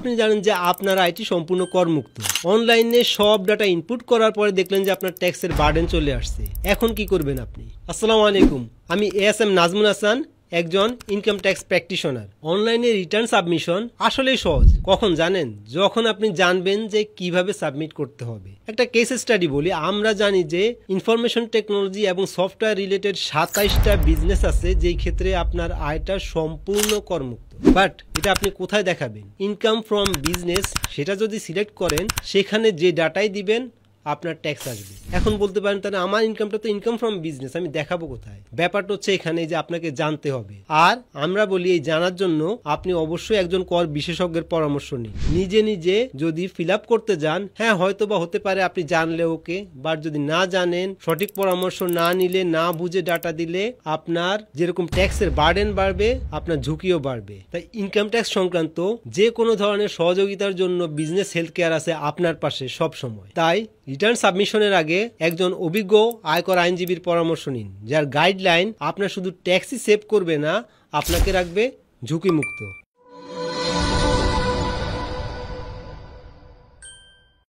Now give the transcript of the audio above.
আপনি জানেন যে আপনার আইটি সম্পূর্ণ করমুক্ত। অনলাইনে সব ডাটা ইনপুট করার পরে দেখলেন যে আপনার ট্যাক্সের বার্ডেন চলে আসছে। এখন কি করবেন আপনি? আসসালামু আলাইকুম, আমি ASM নাজমুল হাসান, একজন ইনকাম ট্যাক্স প্র্যাকটিশনার। অনলাইনে রিটার্ন সাবমিশন আসলেই সহজ। কখন জানেন? যখন আপনি জানবেন যে কিভাবে সাবমিট করতে হবে। একটা কেস স্টাডি বলি। আমরা জানি যে ইনফরমেশন টেকনোলজি এবং সফটওয়্যার রিলেটেড 27টা বিজনেস আছে যেই ক্ষেত্রে আপনার আয়টা সম্পূর্ণ করমুক্ত। বাট এটা আপনি কোথায় দেখাবেন? ইনকাম ফ্রম বিজনেস সেটা যদি সিলেক্ট করেন, সেখানে যে ডাটাই দিবেন আপনার ট্যাক্স আসবে। এখন বলতে পারেন তাহলে আমার ইনকামটা তো ইনকাম ফ্রম বিজনেস, আমি দেখাবো কোথায়? ব্যাপারটা হচ্ছে এখানে যে আপনাকে জানতে হবে। আর আমরা বলি এই জানার জন্য আপনি অবশ্যই একজন কর বিশেষজ্ঞের পরামর্শ নিন। নিজে নিজে যদি ফিল আপ করতে যান, হ্যাঁ হয়তো বা হতে পারে আপনি জানলে ওকে, বাট যদি না জানেন, সঠিক পরামর্শ না নিলে, না বুঝে ডাটা দিলে আপনার যেরকম ট্যাক্সের বার্ডেন বাড়বে, আপনার ঝুঁকিও বাড়বে। তাই ইনকাম ট্যাক্স সংক্রান্ত যে কোনো ধরনের সহযোগিতার জন্য বিজনেস হেলথ কেয়ার আছে আপনার পাশে সব সময়। তাই রিটার্ন সাবমিশনের আগে একজন অভিজ্ঞ আয়কর আইনজীবীর পরামর্শ নিন, যার গাইডলাইন আপনার শুধু ট্যাক্সই সেভ করবে না, আপনাকে রাখবে ঝুঁকিমুক্ত।